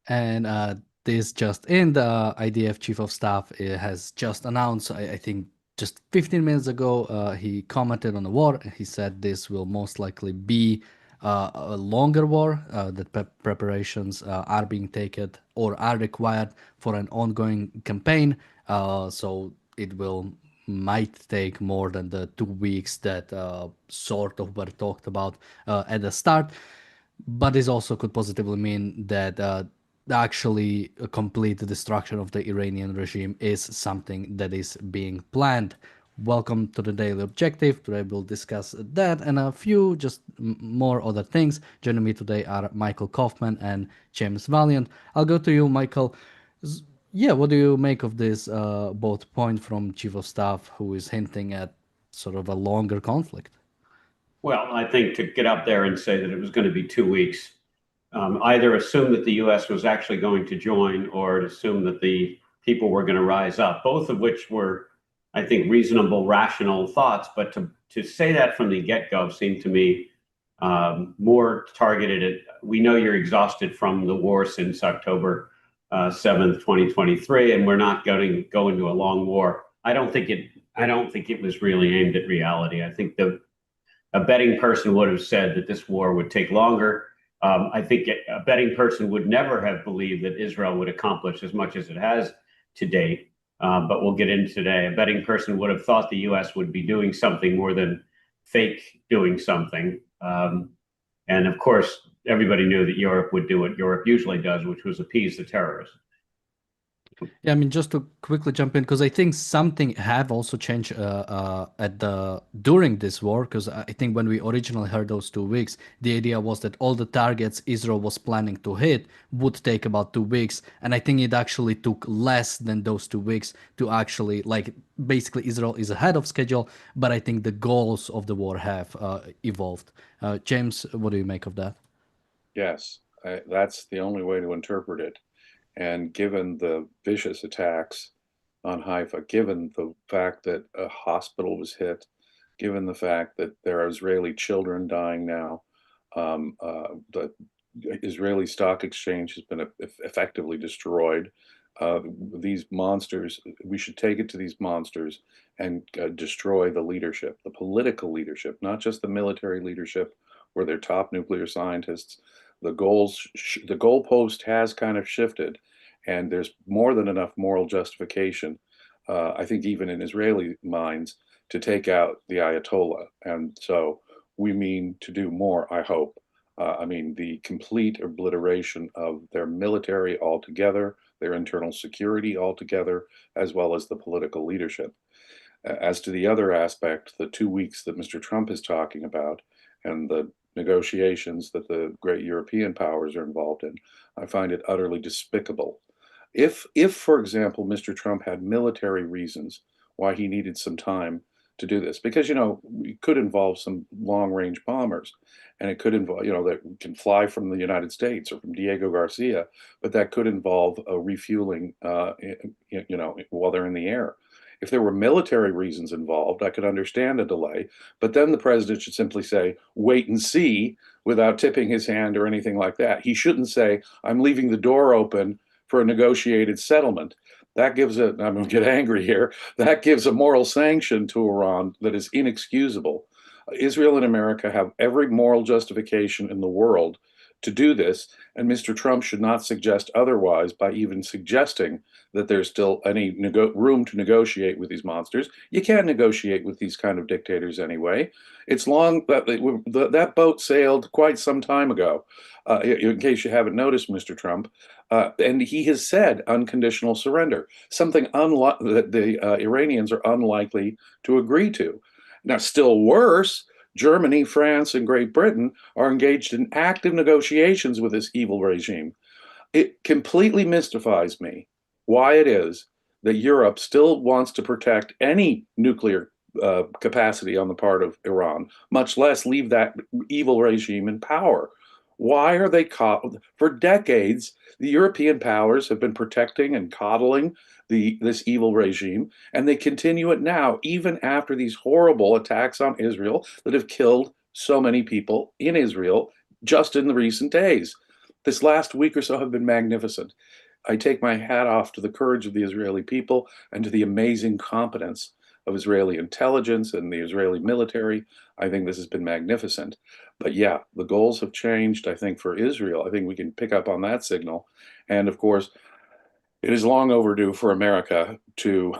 And this just in, the IDF chief of staff has just announced, I think just 15 minutes ago, he commented on the war. He said this will most likely be a longer war, that preparations are being taken or are required for an ongoing campaign. So it will might take more than the 2 weeks that sort of were talked about at the start. But this also could positively mean that actually a complete destruction of the Iranian regime is something that is being planned. Welcome to the Daily Objective. Today we'll discuss that and a few just more other things. Joining me today are Michael Kaufman and James Valiant. I'll go to you, Michael. Yeah, what do you make of this both point from Chief of Staff, who is hinting at sort of a longer conflict? Well, I think to get up there and say that it was going to be 2 weeks, either assume that the U.S. was actually going to join or assume that the people were going to rise up, both of which were, I think, reasonable, rational thoughts. But to say that from the get-go seemed to me more targeted at, we know you're exhausted from the war since October 7th, 2023, and we're not going to go into a long war. I don't think it was really aimed at reality. I think a betting person would have said that this war would take longer. I think a betting person would never have believed that Israel would accomplish as much as it has to date. But we'll get into today. A betting person would have thought the U.S. would be doing something more than fake doing something. And of course, everybody knew that Europe would do what Europe usually does, which was appease the terrorists. Yeah, I mean, just to quickly jump in, because I think something have also changed at the during this war. Because I think when we originally heard those 2 weeks, the idea was that all the targets Israel was planning to hit would take about 2 weeks, and I think it actually took less than those 2 weeks to actually, like, basically Israel is ahead of schedule, but I think the goals of the war have evolved. James, what do you make of that? Yes, that's the only way to interpret it. And given the vicious attacks on Haifa, given the fact that a hospital was hit, given the fact that there are Israeli children dying now, the Israeli stock exchange has been effectively destroyed. These monsters, we should take it to these monsters and destroy the leadership, the political leadership, not just the military leadership where they're top nuclear scientists. The goalpost has kind of shifted, and there's more than enough moral justification, I think, even in Israeli minds, to take out the Ayatollah. And so we mean to do more, I hope. I mean, the complete obliteration of their military altogether, their internal security altogether, as well as the political leadership. As to the other aspect, the 2 weeks that Mr. Trump is talking about and the negotiations that the great European powers are involved in, I find it utterly despicable. If, for example, Mr. Trump had military reasons why he needed some time to do this, because, it could involve some long-range bombers, and it could involve, that can fly from the United States or from Diego Garcia, but that could involve a refueling, while they're in the air. If there were military reasons involved, I could understand a delay, but then the president should simply say, wait and see, without tipping his hand or anything like that. He shouldn't say, I'm leaving the door open for a negotiated settlement. That gives I'm going to get angry here, that gives a moral sanction to Iran that is inexcusable. Israel and America have every moral justification in the world to do this, and Mr. Trump should not suggest otherwise by even suggesting that there's still any room to negotiate with these monsters. You can't negotiate with these kind of dictators anyway. It's long that boat sailed quite some time ago. In case you haven't noticed, Mr. Trump, and he has said unconditional surrender, something that the Iranians are unlikely to agree to. Now, still worse, Germany, France, and Great Britain are engaged in active negotiations with this evil regime. It completely mystifies me why it is that Europe still wants to protect any nuclear capacity on the part of Iran, much less leave that evil regime in power. Why are they for decades? The European powers have been protecting and coddling this evil regime, and they continue it now, even after these horrible attacks on Israel that have killed so many people in Israel just in the recent days. this last week or so have been magnificent. I take my hat off to the courage of the Israeli people and to the amazing competence of Israeli intelligence and the Israeli military. I think this has been magnificent. But yeah, the goals have changed, I think, for Israel. I think we can pick up on that signal. And of course, it is long overdue for America to,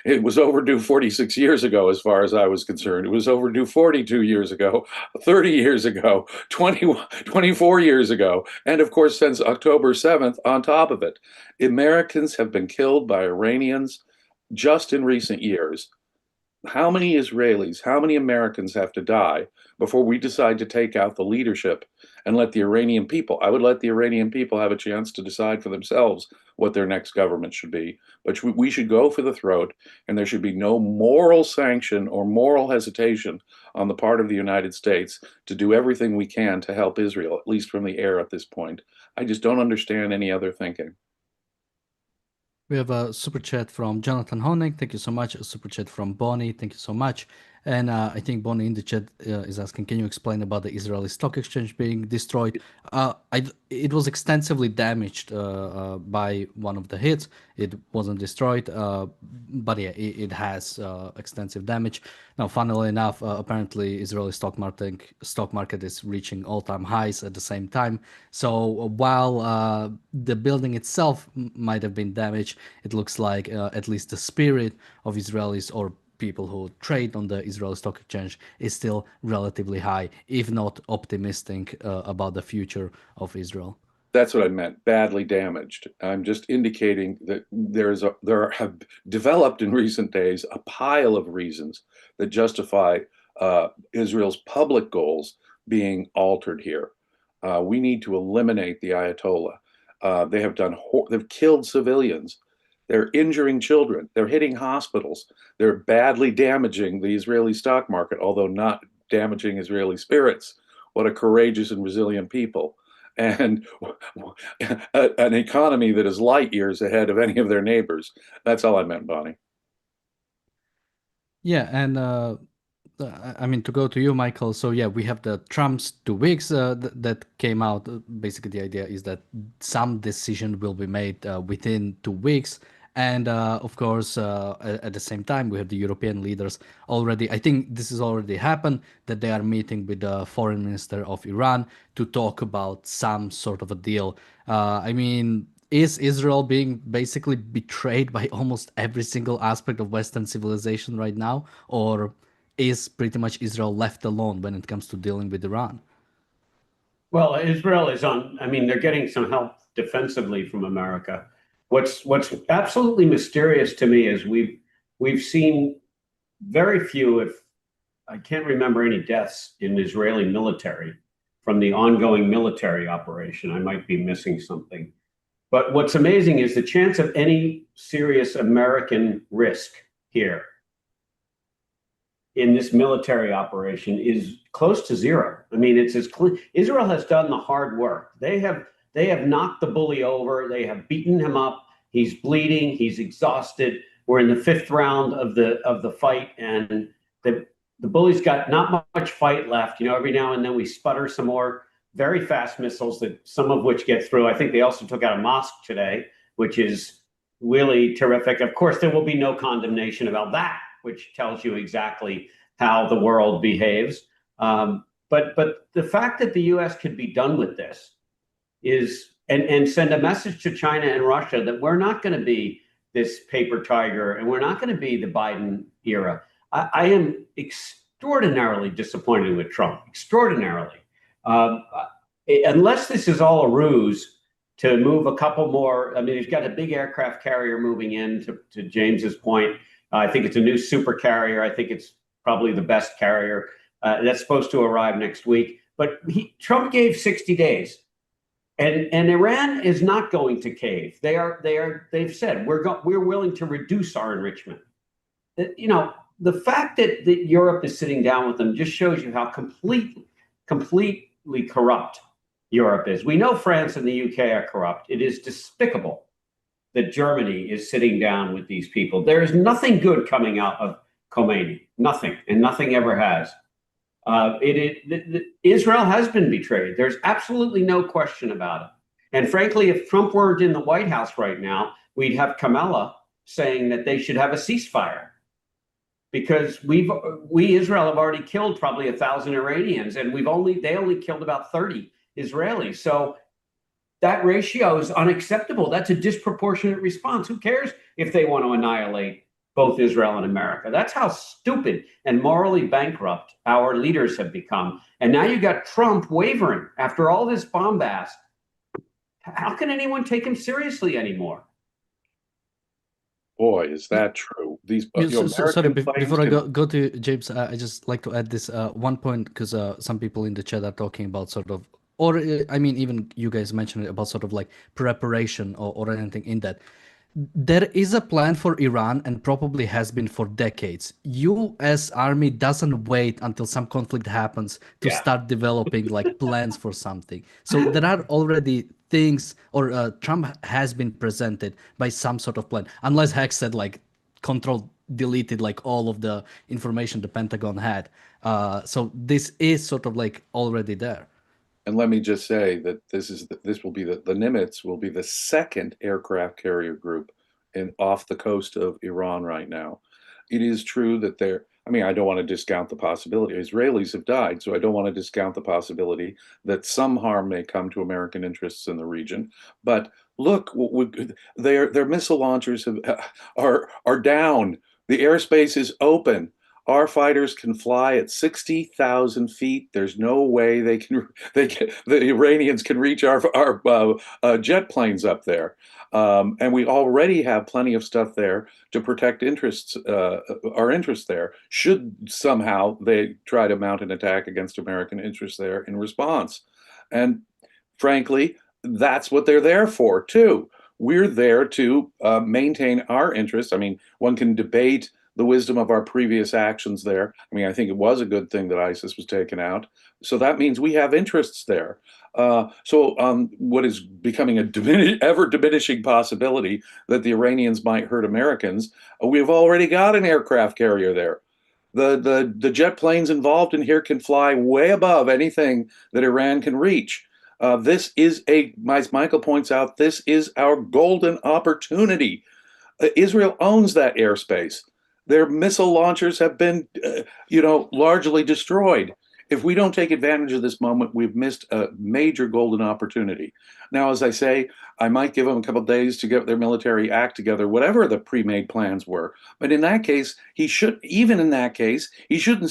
it was overdue 46 years ago, as far as I was concerned. It was overdue 42 years ago, 30 years ago, 24 years ago, and of course, since October 7th, on top of it. Americans have been killed by Iranians just in recent years. How many Israelis, how many Americans have to die before we decide to take out the leadership and let the Iranian people, I would let the Iranian people have a chance to decide for themselves what their next government should be. But we should go for the throat, and there should be no moral sanction or moral hesitation on the part of the United States to do everything we can to help Israel, at least from the air at this point. I just don't understand any other thinking. We have a super chat from Jonathan Honig. Thank you so much. A super chat from Bonnie. Thank you so much. And I think Bonnie in the chat is asking, can you explain about the Israeli stock exchange being destroyed? It was extensively damaged by one of the hits. It wasn't destroyed, but yeah, it has extensive damage. Now, funnily enough, apparently Israeli stock market is reaching all-time highs at the same time. So while the building itself might have been damaged, it looks like at least the spirit of Israelis or people who trade on the Israeli stock exchange is still relatively high, if not optimistic about the future of Israel. That's what I meant, badly damaged. I'm just indicating that there have developed in recent days a pile of reasons that justify Israel's public goals being altered here. We need to eliminate the Ayatollah. They've killed civilians. They're injuring children. They're hitting hospitals. They're badly damaging the Israeli stock market, although not damaging Israeli spirits. What a courageous and resilient people. And an economy that is light years ahead of any of their neighbors. That's all I meant, Bonnie. Yeah, and I mean, to go to you, Michael. So yeah, we have the Trump's 2 weeks that came out. Basically, the idea is that some decision will be made within 2 weeks. And of course, at the same time, we have the European leaders already. I think this has already happened, that they are meeting with the foreign minister of Iran to talk about some sort of a deal. I mean, is Israel being basically betrayed by almost every single aspect of Western civilization right now? Or is pretty much Israel left alone when it comes to dealing with Iran? Well, Israel is on, I mean, they're getting some help defensively from America. What's absolutely mysterious to me is we've seen very few, if I can't remember any deaths in Israeli military from the ongoing military operation. I might be missing something. But what's amazing is the chance of any serious American risk here in this military operation is close to zero. I mean, it's as clean. Israel has done the hard work. They have knocked the bully over. They have beaten him up. He's bleeding. He's exhausted. We're in the 5th round of the fight, and the bully's got not much fight left. You know, every now and then we sputter some more very fast missiles, that some of which get through. I think they also took out a mosque today, which is really terrific. Of course, there will be no condemnation about that, which tells you exactly how the world behaves. But the fact that the U.S. could be done with this is, and send a message to China and Russia that we're not going to be this paper tiger, and we're not going to be the Biden era. I am extraordinarily disappointed with Trump, extraordinarily. Unless this is all a ruse to move a couple more. I mean, he's got a big aircraft carrier moving in, to James's point. I think it's a new super carrier. I think it's probably the best carrier that's supposed to arrive next week. But Trump gave 60 days, and Iran is not going to cave. They've said we're willing to reduce our enrichment. You know, the fact that Europe is sitting down with them just shows you how completely corrupt Europe is. We know France and the UK are corrupt. It is despicable that Germany is sitting down with these people. There is nothing good coming out of Khomeini, nothing, and nothing ever has. Israel has been betrayed. There's absolutely no question about it. And frankly, if Trump weren't in the White House right now, we'd have Kamala saying that they should have a ceasefire because we Israel have already killed probably 1,000 Iranians, and they only killed about 30 Israelis. So that ratio is unacceptable. That's a disproportionate response. Who cares if they want to annihilate both Israel and America? That's how stupid and morally bankrupt our leaders have become. And now you got Trump wavering after all this bombast. How can anyone take him seriously anymore? Boy, is that true. These Sorry, American planes before I can, go to James, I just like to add this one point because some people in the chat are talking about sort of, or I mean, even you guys mentioned it about sort of like preparation or anything in that. There is a plan for Iran and probably has been for decades. US army doesn't wait until some conflict happens to Yeah. start developing like plans for something. So there are already things, or Trump has been presented by some sort of plan, unless Hex said like control deleted like all of the information the Pentagon had. So this is sort of like already there. and let me just say that this will be the Nimitz will be the second aircraft carrier group off the coast of Iran right now. It is true that I mean, I don't want to discount the possibility. Israelis have died, so I don't want to discount the possibility that some harm may come to American interests in the region. But look, their missile launchers are down. The airspace is open. Our fighters can fly at 60,000 feet. There's no way the Iranians can reach our jet planes up there. And we already have plenty of stuff there to protect our interests there, should somehow they try to mount an attack against American interests there in response. And frankly, that's what they're there for, too. We're there to maintain our interests. I mean, one can debate the wisdom of our previous actions there. I mean, I think it was a good thing that ISIS was taken out. So that means we have interests there. What is becoming a ever diminishing possibility that the Iranians might hurt Americans, we've already got an aircraft carrier there. The jet planes involved in here can fly way above anything that Iran can reach. This is as Michael points out, this is our golden opportunity. Israel owns that airspace. Their missile launchers have been, largely destroyed. If we don't take advantage of this moment, we've missed a major golden opportunity. Now, as I say, I might give them a couple of days to get their military act together, whatever the pre-made plans were. But in that case, he shouldn't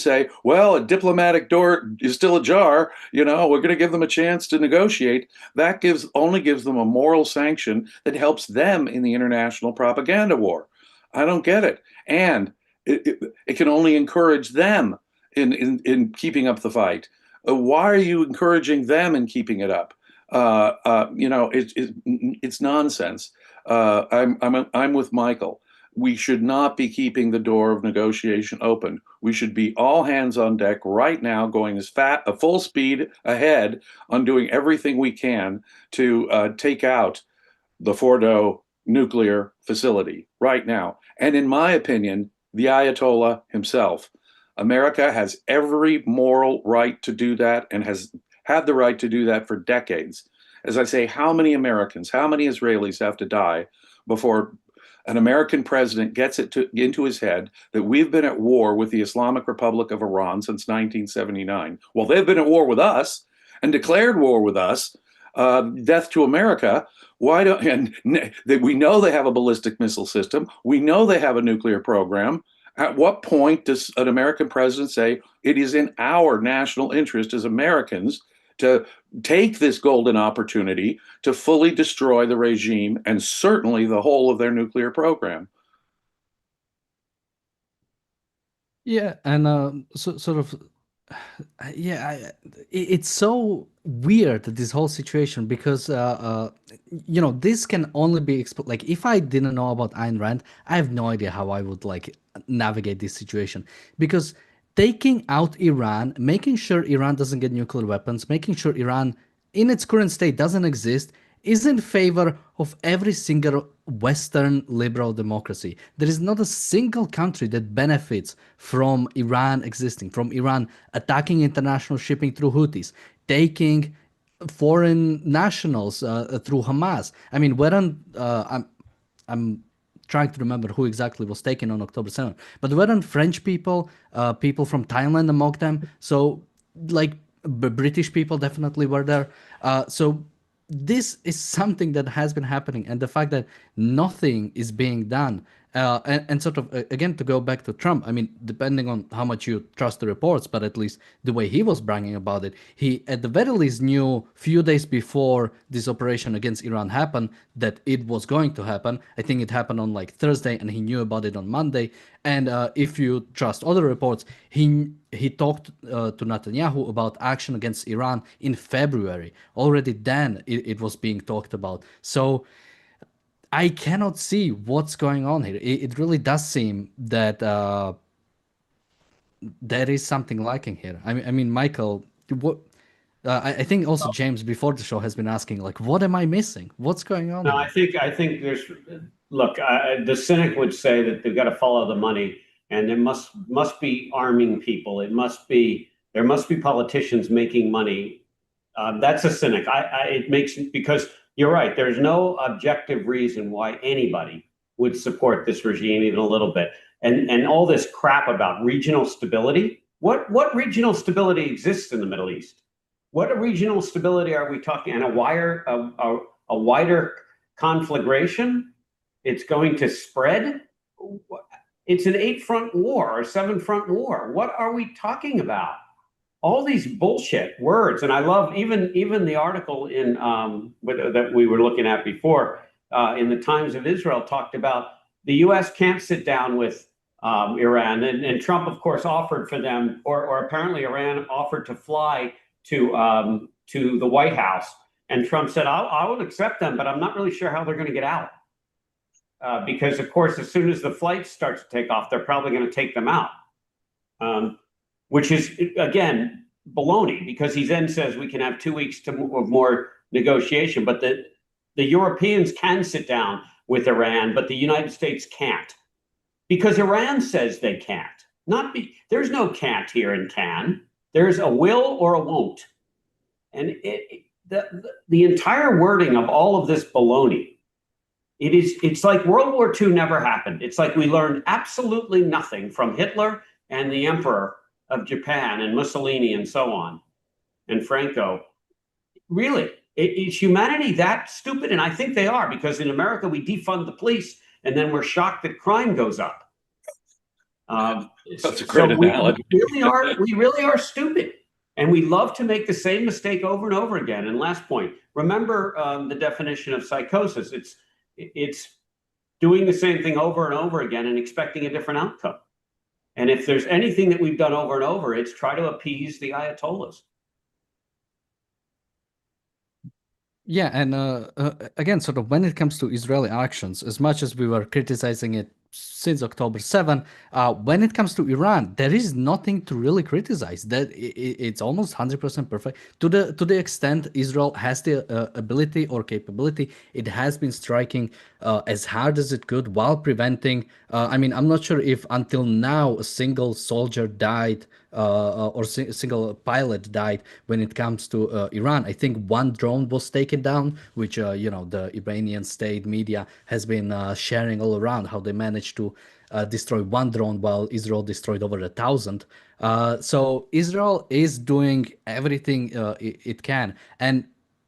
say, well, a diplomatic door is still ajar. We're going to give them a chance to negotiate. That only gives them a moral sanction that helps them in the international propaganda war. I don't get it. And it can only encourage them in keeping up the fight. Why are you encouraging them in keeping it up? It's nonsense. I'm with Michael. We should not be keeping the door of negotiation open. We should be all hands on deck right now, going full speed ahead on doing everything we can to take out the Fordo nuclear facility right now. And in my opinion, the Ayatollah himself. America has every moral right to do that and has had the right to do that for decades. As I say, how many Americans, how many Israelis have to die before an American president gets it into his head that we've been at war with the Islamic Republic of Iran since 1979? Well, they've been at war with us and declared war with us. Death to America. We know they have a ballistic missile system. We know they have a nuclear program. At what point does an American president say it is in our national interest as Americans to take this golden opportunity to fully destroy the regime and certainly the whole of their nuclear program? Yeah, and it's so weird, this whole situation, because this can only be like, if I didn't know about Ayn Rand, I have no idea how I would like navigate this situation, because taking out Iran, making sure Iran doesn't get nuclear weapons, making sure Iran in its current state doesn't exist, is in favor of every single Western liberal democracy. There is not a single country that benefits from Iran existing, from Iran attacking international shipping through Houthis, taking foreign nationals through Hamas. I mean, I'm trying to remember who exactly was taken on October 7th, but weren't French people, people from Thailand among them? So, like, British people definitely were there. So, this is something that has been happening, and the fact that nothing is being done. And sort of again to go back to Trump, I mean, depending on how much you trust the reports, but at least the way he was bragging about it, he at the very least knew few days before this operation against Iran happened that it was going to happen. I think it happened on like Thursday, and he knew about it on Monday. And if you trust other reports, he talked to Netanyahu about action against Iran in February. Already then, it was being talked about. So I cannot see what's going on here. It really does seem that there is something lacking here. I mean, Michael, what? I think also James before the show has been asking, like, what am I missing? What's going on No, here? I think there's look. The cynic would say that they've got to follow the money, and there must be arming people. There must be politicians making money. That's a cynic. It makes because you're right. There's no objective reason why anybody would support this regime even a little bit. And all this crap about regional stability. What regional stability exists in the Middle East? What regional stability are we talking? And a wider conflagration? It's going to spread? It's an 8-front war or 7-front war. What are we talking about? All these bullshit words, and I love even the article in that we were looking at before in the Times of Israel talked about the U.S. can't sit down with Iran, and Trump, of course, offered for them, or apparently Iran offered to fly to the White House, and Trump said, I will accept them, but I'm not really sure how they're going to get out because, of course, as soon as the flights start to take off, they're probably going to take them out. Which is, again, baloney, because he then says we can have 2 weeks of more negotiation, but the Europeans can sit down with Iran, but the United States can't, because Iran says they can't. There's no can't here in can. There's a will or a won't. And the entire wording of all of this baloney, it's like World War II never happened. It's like we learned absolutely nothing from Hitler and the Emperor of Japan and Mussolini and so on, and Franco. Really, is humanity that stupid? And I think they are, because in America we defund the police and then we're shocked that crime goes up. That's a great analogy. We really are stupid, and we love to make the same mistake over and over again. And last point, remember the definition of psychosis. It's doing the same thing over and over again and expecting a different outcome. And if there's anything that we've done over and over, it's try to appease the Ayatollahs. Yeah, and again, sort of when it comes to Israeli actions, as much as we were criticizing it since October 7, when it comes to Iran, there is nothing to really criticize. That it's almost 100% perfect to the extent Israel has the ability or capability. It has been striking as hard as it could while preventing. I mean, I'm not sure if until now a single soldier died or single pilot died when it comes to Iran. I think one drone was taken down, which the Iranian state media has been sharing all around how they managed to destroy one drone while Israel destroyed over 1,000. So Israel is doing everything it can, and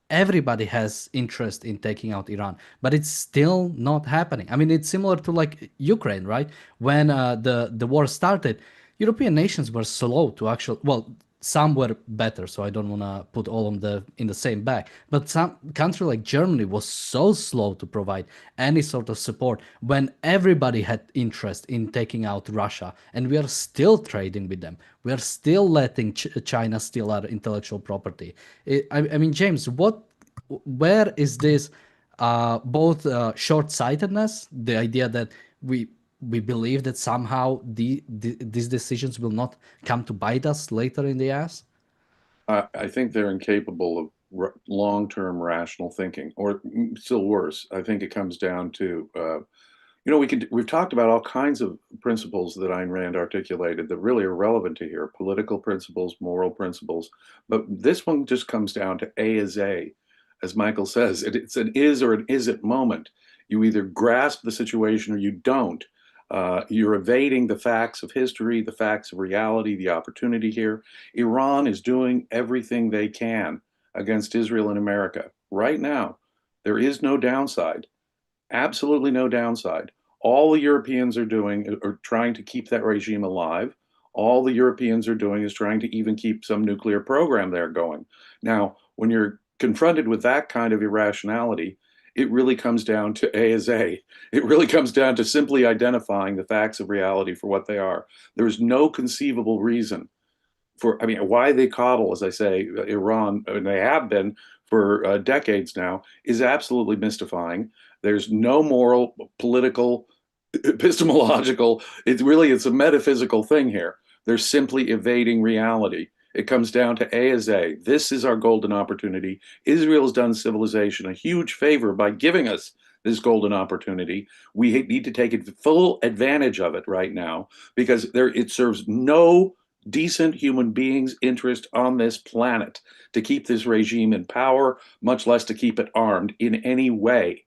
everybody has interest in taking out Iran, but it's still not happening. I mean, it's similar to like Ukraine, right? When the war started, European nations were slow to actually, well, some were better, so I don't want to put all of them in the same bag. But some country like Germany was so slow to provide any sort of support when everybody had interest in taking out Russia, and we are still trading with them. We are still letting China steal our intellectual property. I mean, James, where is this both short-sightedness, the idea that we believe that somehow these decisions will not come to bite us later in the ass? I think they're incapable of long-term rational thinking, or still worse, I think it comes down to, we've talked about all kinds of principles that Ayn Rand articulated that really are relevant to here, political principles, moral principles, but this one just comes down to A is A. As Michael says, it's an is or an isn't moment. You either grasp the situation or you don't. You're evading the facts of history, the facts of reality, the opportunity here. Iran is doing everything they can against Israel and America right now. There is no downside, absolutely no downside. All the Europeans are doing are trying to keep that regime alive. All the Europeans are doing is trying to even keep some nuclear program there going. Now, when you're confronted with that kind of irrationality, it really comes down to A is A. It really comes down to simply identifying the facts of reality for what they are. There's no conceivable reason for, why they coddle, as I say, Iran, and they have been for decades now, is absolutely mystifying. There's no moral, political, epistemological, it's a metaphysical thing here. They're simply evading reality. It comes down to A is A. This is our golden opportunity. Israel has done civilization a huge favor by giving us this golden opportunity. We need to take full advantage of it right now, because it serves no decent human being's interest on this planet to keep this regime in power, much less to keep it armed in any way.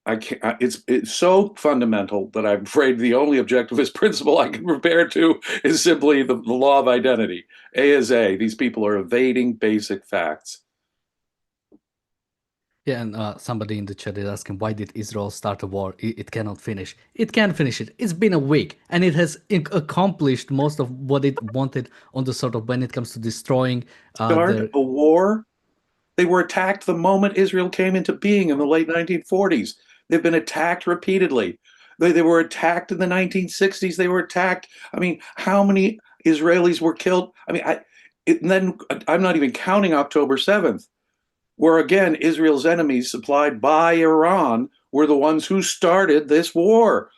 It's so fundamental that I'm afraid the only objectivist principle I can compare to is simply the law of identity. A is A. These people are evading basic facts. Yeah, and somebody in the chat is asking, why did Israel start a war? It cannot finish. It can finish it. It's been a week, and it has accomplished most of what it wanted on the sort of when it comes to destroying Start a war? They were attacked the moment Israel came into being in the late 1940s. They've been attacked repeatedly. They were attacked in the 1960s. They were attacked. How many Israelis were killed? And then I'm not even counting October 7th, where again, Israel's enemies supplied by Iran were the ones who started this war.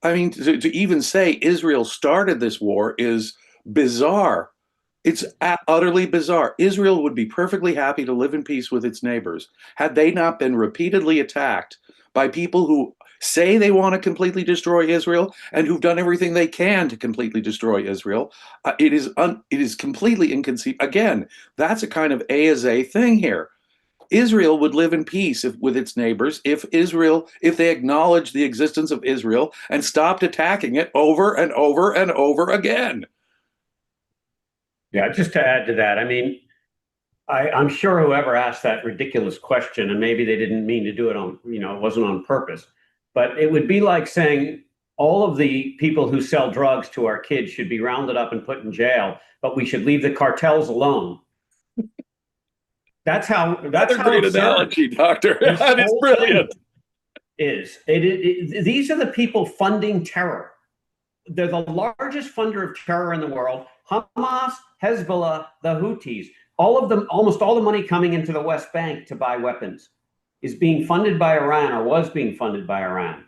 To even say Israel started this war is bizarre. It's utterly bizarre. Israel would be perfectly happy to live in peace with its neighbors had they not been repeatedly attacked by people who say they want to completely destroy Israel and who've done everything they can to completely destroy Israel. It is completely inconceivable. Again, that's a kind of A is A thing here. Israel would live in peace with its neighbors if they acknowledged the existence of Israel and stopped attacking it over and over and over again. Yeah, just to add to that, I'm sure whoever asked that ridiculous question, and maybe they didn't mean to do it it wasn't on purpose, but it would be like saying all of the people who sell drugs to our kids should be rounded up and put in jail, but we should leave the cartels alone. That's how great analogy, Doctor. That is brilliant. These are the people funding terror. They're the largest funder of terror in the world. Hamas, Hezbollah, the Houthis, all of them, almost all the money coming into the West Bank to buy weapons is being funded by Iran, or was being funded by Iran.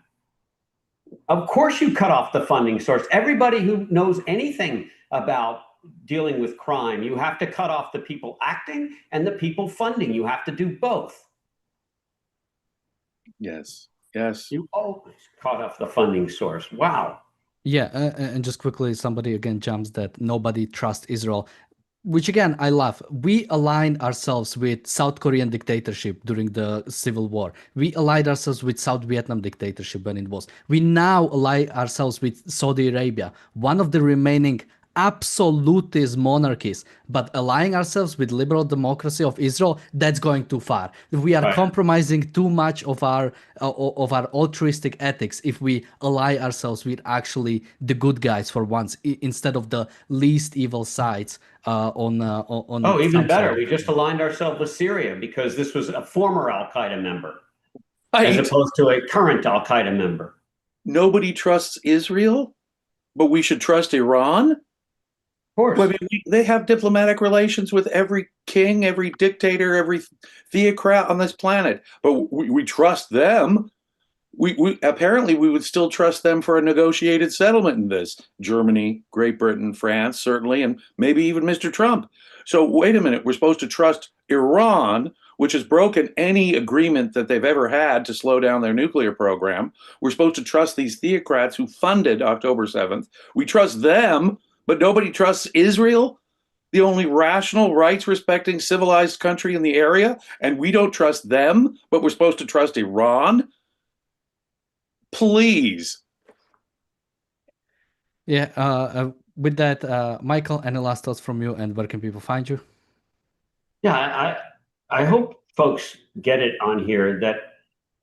Of course you cut off the funding source. Everybody who knows anything about dealing with crime, you have to cut off the people acting and the people funding. You have to do both. Yes. You always cut off the funding source. Wow. Yeah, and just quickly, somebody again jumps that nobody trusts Israel, which again, I love. We aligned ourselves with South Korean dictatorship during the Civil War. We allied ourselves with South Vietnam dictatorship when it was. We now ally ourselves with Saudi Arabia, one of the remaining absolutist monarchies, but allying ourselves with liberal democracy of Israel, that's going too far. We are compromising too much of our altruistic ethics if we ally ourselves with actually the good guys for once, instead of the least evil sides on even better, we just aligned ourselves with Syria because this was a former Al-Qaeda member, as opposed to a current Al-Qaeda member. Nobody trusts Israel, but we should trust Iran? Of course. They have diplomatic relations with every king, every dictator, every theocrat on this planet, but we trust them. we apparently we would still trust them for a negotiated settlement in this. Germany, Great Britain, France, certainly, and maybe even Mr. Trump. So wait a minute, we're supposed to trust Iran, which has broken any agreement that they've ever had to slow down their nuclear program. We're supposed to trust these theocrats who funded October 7th. We trust them, but nobody trusts Israel, the only rational, rights respecting, civilized country in the area, and we don't trust them, but we're supposed to trust Iran? Please. Yeah. With that, Michael, any last thoughts from you, and where can people find you? Yeah, I hope folks get it on here that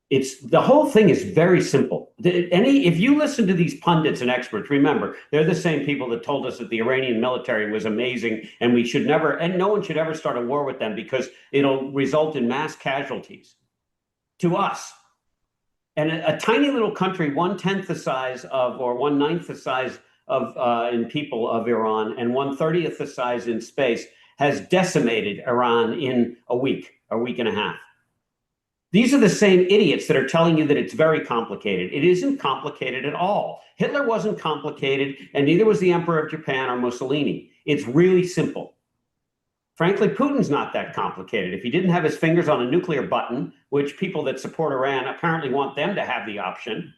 it's the whole thing is very simple. If you listen to these pundits and experts, remember, they're the same people that told us that the Iranian military was amazing and we should never, and no one should ever start a war with them because it'll result in mass casualties to us. And a tiny little country, 1/10 the size of, or 1/9 the size of in people of Iran, and 1/30 the size in space, has decimated Iran in a week and a half. These are the same idiots that are telling you that it's very complicated. It isn't complicated at all. Hitler wasn't complicated, and neither was the Emperor of Japan or Mussolini. It's really simple. Frankly, Putin's not that complicated. If he didn't have his fingers on a nuclear button, which people that support Iran apparently want them to have the option,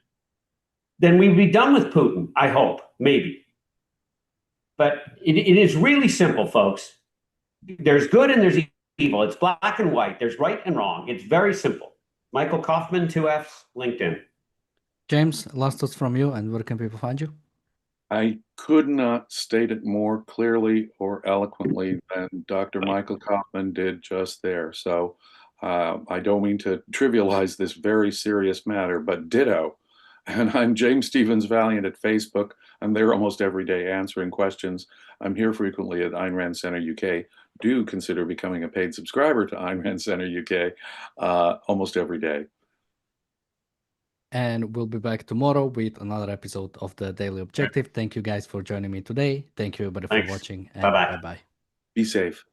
then we'd be done with Putin, I hope, maybe. But it is really simple, folks. There's good and there's evil. It's black and white. There's right and wrong. It's very simple. Michael Kaufman, 2Fs, LinkedIn. James, last thoughts from you, and where can people find you? I could not state it more clearly or eloquently than Dr. Michael Kaufman did just there. So I don't mean to trivialize this very serious matter, but ditto. And I'm James Stevens Valiant at Facebook. I'm there almost every day answering questions. I'm here frequently at Ayn Rand Center UK. Do consider becoming a paid subscriber to Ayn Rand Center UK almost every day. And we'll be back tomorrow with another episode of the Daily Objective. Thank you guys for joining me today. Thank you everybody for Thanks. watching, and Bye-bye. bye-bye. Be safe.